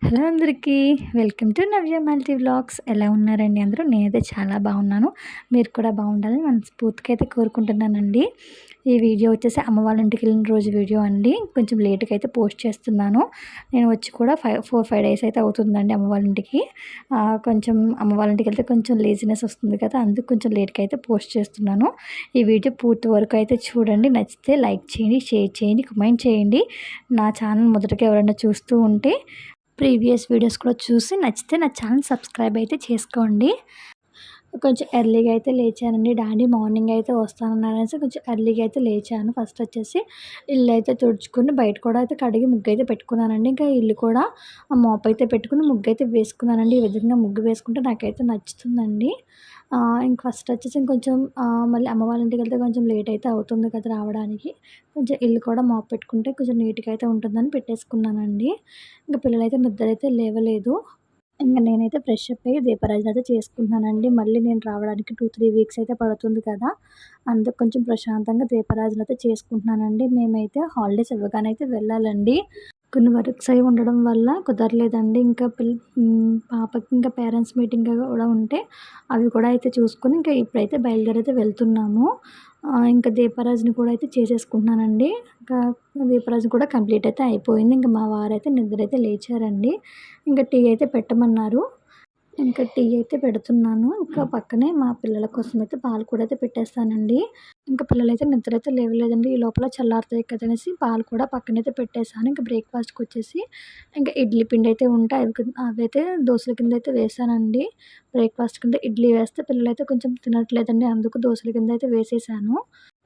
Hello అందరికీ. Welcome to Navya multi vlogs. ఎలా ఉన్నారండి అందరూ? నేనైతే చాలా బాగున్నాను. మీరు కూడా బాగుండాలని మనస్ఫూర్తిగా అయితే కోరుకుంటున్నానండి. ఈ వీడియో వచ్చేసి అమ్మ వాళ్ళ ఇంటికి వెళ్ళిన రోజు వీడియో అండి. కొంచెం లేట్గా అయితే పోస్ట్ చేస్తున్నాను. నేను వచ్చి కూడా 4-5 డేస్ అయితే అవుతుందండి అమ్మ వాళ్ళ ఇంటికి. కొంచెం అమ్మ వాళ్ళ ఇంటికి వెళ్తే కొంచెం లేజినెస్ వస్తుంది కదా, అందుకు కొంచెం లేట్గా అయితే పోస్ట్ చేస్తున్నాను. ఈ వీడియో పూర్తి వరకు అయితే చూడండి. నచ్చితే లైక్ చేయండి, షేర్ చేయండి, కామెంట్ చేయండి. నా ఛానల్ మొదటగా ఎవరైనా చూస్తూ ఉంటే ప్రీవియస్ వీడియోస్ కూడా చూసి నచ్చితే నా ఛానల్ సబ్స్క్రైబ్ అయితే చేసుకోండి. కొంచెం ఎర్లీగా అయితే లేచానండి. డాడీ మార్నింగ్ అయితే వస్తానన్నారనేసి కొంచెం ఎర్లీగా అయితే లేచాను. ఫస్ట్ వచ్చేసి ఇల్లు అయితే తుడుచుకొని బయట కూడా అయితే కడిగి ముగ్గు అయితే పెట్టుకున్నానండి. ఇంకా ఇల్లు కూడా మోప్ అయితే పెట్టుకుని ముగ్గు అయితే వేసుకున్నానండి. ఈ విధంగా ముగ్గు వేసుకుంటే నాకైతే నచ్చుతుందండి. ఇంక ఫస్ట్ వచ్చేసి ఇంకొంచెం మళ్ళీ అమ్మ వాళ్ళ ఇంటికి వెళ్తే కొంచెం లేట్ అయితే అవుతుంది కదా రావడానికి. కొంచెం ఇల్లు కూడా మోప్ పెట్టుకుంటే కొంచెం నీట్గా అయితే ఉంటుందని పెట్టేసుకున్నానండి. ఇంకా పిల్లలైతే నిద్రైతే లేవలేదు. ఇంక నేనైతే ఫ్రెష్ అప్ అయ్యి దీపారాధన అయితే చేసుకుంటున్నానండి. మళ్ళీ నేను రావడానికి 2-3 వీక్స్ అయితే పడుతుంది కదా, అందుకు కొంచెం ప్రశాంతంగా దీపారాధన అయితే చేసుకుంటున్నానండి. మేమైతే హాలిడేస్ ఇవ్వగానే అయితే వెళ్ళాలండి. కొన్ని వర్క్స్ అవి ఉండడం వల్ల కుదరలేదండి. ఇంకా పాపకి ఇంకా పేరెంట్స్ మీటింగ్ కూడా ఉంటే అవి కూడా అయితే చూసుకొని ఇంకా ఇప్పుడైతే బయలుదేరైతే వెళ్తున్నాము. ఇంకా దీపారాధన కూడా అయితే చేసేసుకుంటున్నానండి. ఇంకా దీపారాధన కూడా కంప్లీట్ అయితే అయిపోయింది. ఇంకా మా వారైతే నిద్రైతే లేచారండి. ఇంకా టీ అయితే పెట్టమన్నారు. ఇంకా టీ అయితే పెడుతున్నాను. ఇంకా పక్కనే మా పిల్లల కోసం అయితే పాలు కూడా అయితే పెట్టేస్తానండి. ఇంకా పిల్లలైతే నిద్రైతే లేవలేదండి. ఈ లోపల చల్లారుతాయి కదా అనేసి పాలు కూడా పక్కనైతే పెట్టేసాను. ఇంకా బ్రేక్‌ఫాస్ట్‌కొచ్చేసి ఇంకా ఇడ్లీ పిండి అయితే ఉంటే అవైతే దోసల కింద అయితే వేశానండి. బ్రేక్‌ఫాస్ట్ కింద ఇడ్లీ వేస్తే పిల్లలైతే కొంచెం తినట్లేదండి. అందుకు దోసల కింద అయితే వేసేసాను.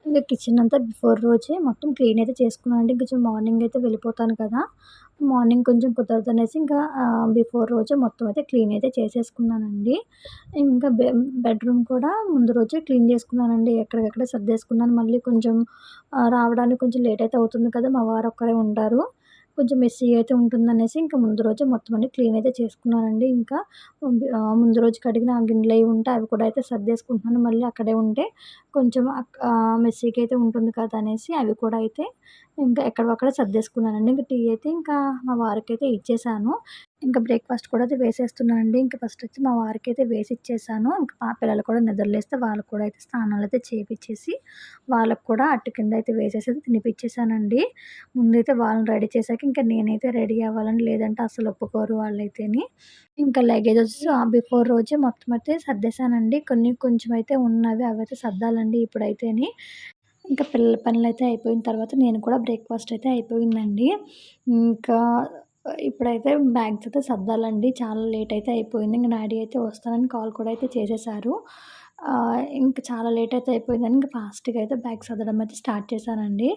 ఇంక కిచెన్ అంతా బిఫోర్ రోజే మొత్తం క్లీన్ అయితే చేసుకున్నానండి. కొంచెం మార్నింగ్ అయితే వెళ్ళిపోతాను కదా, మార్నింగ్ కొంచెం కుదరదనేసి ఇంకా బిఫోర్ రోజే మొత్తం అయితే క్లీన్ అయితే చేసేసుకున్నానండి. ఇంకా బెడ్రూమ్ కూడా ముందు రోజే క్లీన్ చేసుకున్నానండి. ఎక్కడికక్కడే సర్దేసుకున్నాను. మళ్ళీ కొంచెం రావడానికి కొంచెం లేట్ అయితే అవుతుంది కదా, మా వారు ఒక్కరే ఉంటారు. కొంచెం మెస్సీగా అయితే ఉంటుందనేసి ఇంకా ముందు రోజే మొత్తం అన్నీ క్లీన్ అయితే చేసుకున్నానండి. ఇంకా ముందు రోజు కడిగిన ఆ గిన్నెలవి ఉంటే అవి కూడా అయితే సర్దేసుకుంటున్నాను. మళ్ళీ అక్కడే ఉంటే కొంచెం మెస్సీగా అయితే ఉంటుంది కదా అనేసి అవి కూడా అయితే ఇంకా ఎక్కడివక్కడే సర్దేసుకున్నానండి. ఇంక టీ అయితే ఇంకా మా వారికైతే ఇచ్చేసాను. ఇంకా బ్రేక్‌ఫాస్ట్ కూడా అయితే వేసేస్తున్నానండి. ఇంకా ఫస్ట్ వచ్చి మా వారికైతే వేసి ఇచ్చేసాను. ఇంకా మా పిల్లలు కూడా నిద్రలేస్తే వాళ్ళకి కూడా అయితే స్నానాలయితే చేపిచ్చేసి, వాళ్ళకి కూడా అట్టు కింద అయితే వేసేసి తినిపిచ్చేసానండి. ముందైతే వాళ్ళని రెడీ చేశాక ఇంకా నేనైతే రెడీ అవ్వాలండి. లేదంటే అస్సలు ఒప్పుకోరు వాళ్ళైతేని. ఇంకా లగేజెస్ బిఫోర్ రోజే మొత్తం అయితే సర్దేశానండి. కొన్ని కొంచెం అయితే ఉన్నవి అవైతే సర్దాలండి ఇప్పుడైతేని. ఇంకా పిల్లల పనులైతే అయిపోయిన తర్వాత నేను కూడా బ్రేక్‌ఫాస్ట్ అయితే అయిపోయిందండి. ఇంకా ఇప్పుడైతే బ్యాగ్స్ అయితే సర్దాలండి. చాలా లేట్ అయితే అయిపోయింది. ఇంక డాడీ అయితే వస్తానని కాల్ కూడా అయితే చేసేసారు. ఇంక చాలా లేట్ అయితే అయిపోయిందని ఇంక ఫాస్ట్‌గా అయితే బ్యాగ్ సర్దడం అయితే స్టార్ట్ చేశానండి.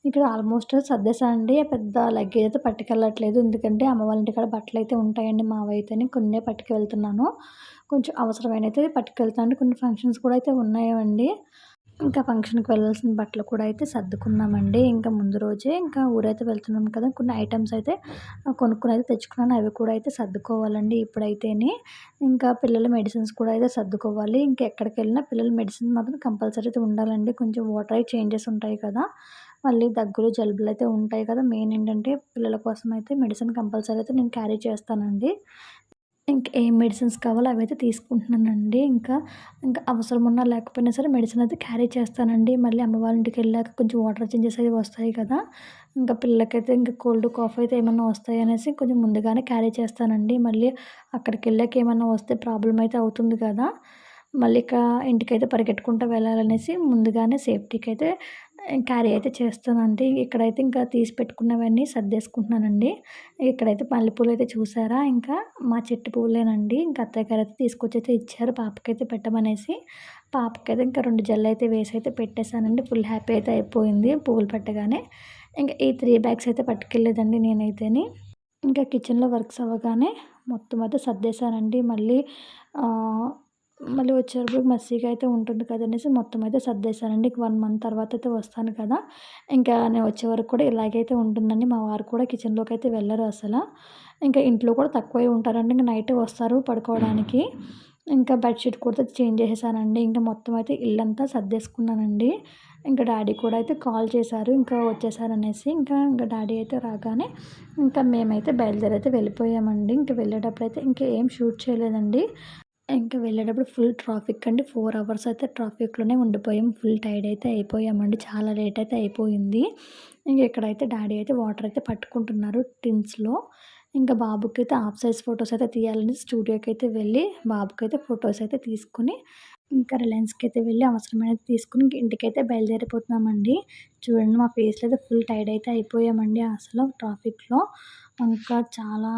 ఇక్కడ ఆల్మోస్ట్ సర్దేశానండి. పెద్ద లగేజ్ అయితే పట్టుకెళ్ళట్లేదు. ఎందుకంటే అమ్మ వాళ్ళ ఇంటికాడ బట్టలైతే ఉంటాయండి మావైతేని. కొన్నే పట్టుకెళ్తున్నాను. కొంచెం అవసరమైనయితే పట్టుకెళ్తాను. కొన్ని ఫంక్షన్స్ కూడా అయితే ఉన్నాయండి. ఇంకా ఫంక్షన్‌కి వెళ్ళాల్సిన బట్టలు కూడా అయితే సర్దుకున్నామండి. ఇంకా ముందు రోజే ఇంకా ఊరైతే వెళ్తున్నాం కదా, కొన్ని ఐటెమ్స్ అయితే కొనుక్కొని అయితే తెచ్చుకున్నాను. అవి కూడా అయితే సర్దుకోవాలండి ఇప్పుడైతేని. ఇంకా పిల్లల మెడిసిన్స్ కూడా అయితే సర్దుకోవాలి. ఇంకెక్కడికెళ్ళినా పిల్లల మెడిసిన్ మాత్రం కంపల్సరీ అయితే ఉండాలండి. కొంచెం వాటర్ అయి చేంజెస్ ఉంటాయి కదా, మళ్ళీ దగ్గులు, జలుబులైతే ఉంటాయి కదా. మెయిన్ ఏంటంటే పిల్లల కోసం అయితే మెడిసిన్ కంపల్సరీ అయితే నేను క్యారీ చేస్తానండి. ఏం మెడిసిన్స్ కావాలో అవైతే తీసుకుంటున్నానండి. ఇంకా అవసరం ఉన్నా లేకపోయినా సరే మెడిసిన్ అయితే క్యారీ చేస్తానండి. మళ్ళీ అమ్మ వాళ్ళ ఇంటికెళ్ళాక కొంచెం వాటర్ చేంజెస్ అవి వస్తాయి కదా, ఇంకా పిల్లలకైతే ఇంకా కోల్డ్, కాఫ్ అయితే ఏమన్నా వస్తాయనేసి కొంచెం ముందుగానే క్యారీ చేస్తానండి. మళ్ళీ అక్కడికెళ్ళాక ఏమన్నా వస్తే ప్రాబ్లమ్ అయితే అవుతుంది కదా, మళ్ళీ ఇంటికైతే పరిగెట్టుకుంటూ వెళ్ళాలనేసి ముందుగానే సేఫ్టీకైతే క్యారీ అయితే చేస్తానండి. ఇక్కడైతే ఇంకా తీసి పెట్టుకున్నవన్నీ సర్దేసుకుంటున్నానండి. ఇక్కడైతే మల్లెపూలైతే చూసారా, ఇంకా మా చెట్టు పువ్వులేనండి. ఇంకా అత్తయ్య గారైతే తీసుకొచ్చైతే ఇచ్చారు పాపకైతే పెట్టమనేసి. పాపకైతే ఇంకా 2 జడలైతే వేసైతే పెట్టేసానండి. ఫుల్ హ్యాపీ అయితే అయిపోయింది పువ్వులు పెట్టగానే. ఇంక ఈ 3 బ్యాగ్స్ అయితే పట్టుకెళ్ళేదండి నేనైతేని. ఇంకా కిచెన్‌లో వర్క్స్ అవ్వగానే మొత్తం అయితే సర్దేశానండి. మళ్ళీ వచ్చేటప్పుడు మెస్సీగా అయితే ఉంటుంది కదనేసి మొత్తం అయితే సర్దేశానండి. 1 మంత్ తర్వాత అయితే వస్తాను కదా, ఇంకా నేను వచ్చే వరకు కూడా ఇలాగైతే ఉంటుందండి. మా వారు కూడా కిచెన్‌లోకైతే వెళ్ళరు అసల. ఇంకా ఇంట్లో కూడా తక్కువే ఉంటారండి. ఇంక నైటే వస్తారు పడుకోవడానికి. ఇంకా బెడ్‌షీట్ కూడా చేంజ్ చేసేసానండి. ఇంకా మొత్తం అయితే ఇల్లంతా సర్దేసుకున్నానండి. ఇంకా డ్యాడీ కూడా అయితే కాల్ చేశారు. ఇంకా వచ్చేసారనేసి. ఇంకా డ్యాడీ అయితే రాగానే ఇంకా మేమైతే బయలుదేరైతే వెళ్ళిపోయామండి. ఇంక వెళ్ళేటప్పుడైతే ఇంకా ఏం షూట్ చేయలేదండి. ఇంకా వెళ్ళేటప్పుడు ఫుల్ ట్రాఫిక్ అండి. 4 అవర్స్ అయితే ట్రాఫిక్‌లోనే ఉండిపోయాం. ఫుల్ టైర్డ్ అయితే అయిపోయామండి. చాలా లేట్ అయితే అయిపోయింది. ఇంక ఇక్కడైతే డాడీ అయితే వాటర్ అయితే పట్టుకుంటున్నారు టిన్స్‌లో. ఇంకా బాబుకైతే హాఫ్ సైజ్ ఫోటోస్ అయితే తీయాలని స్టూడియోకైతే వెళ్ళి బాబుకైతే ఫోటోస్ అయితే తీసుకొని ఇంకా రిలయన్స్‌కైతే వెళ్ళి అవసరమైనది తీసుకొని ఇంక ఇంటికైతే బయలుదేరిపోతున్నామండి. చూడండి మా ఫేస్‌లో అయితే ఫుల్ టైర్డ్ అయితే అయిపోయామండి అసలు ట్రాఫిక్‌లో. ఇంకా చాలా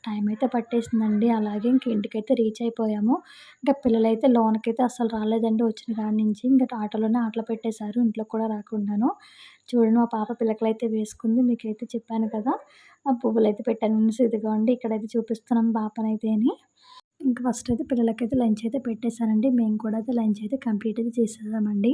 టైం అయితే పట్టేసిందండి. అలాగే ఇంక ఇంటికైతే రీచ్ అయిపోయాము. ఇంకా పిల్లలైతే లోనకైతే అస్సలు రాలేదండి వచ్చిన కాడి నుంచి. ఇంకా ఆటోలోనే ఆటలు పెట్టేశారు ఇంట్లో కూడా రాకుండాను. చూడండి మా పాప పిలకలైతే వేసుకుంది. మీకైతే చెప్పాను కదా! ఆ పువ్వులైతే పెట్టాననేసి ఇదిగోండి ఇక్కడైతే చూపిస్తున్నాను పాపనైతే అని. ఇంక ఫస్ట్ అయితే పిల్లలకైతే లంచ్ అయితే పెట్టేసానండి. మేము కూడా అయితే లంచ్ అయితే కంప్లీట్ అయితే చేసేసామండి.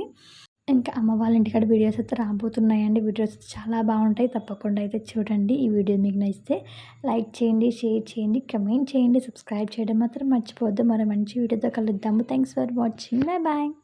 ఇంకా అమ్మ వాళ్ళ ఇంటికాడ వీడియోస్ అయితే రాబోతున్నాయండి. వీడియోస్ చాలా బావుంటాయి. తప్పకుండా అయితే చూడండి. ఈ వీడియో మీకు నచ్చితే లైక్ చేయండి, షేర్ చేయండి, కమెంట్ చేయండి, సబ్స్క్రైబ్ చేయడం మాత్రం మర్చిపోవద్దు. మరో మంచి వీడియోతో కలుద్దాము. Thanks for watching. Bye bye.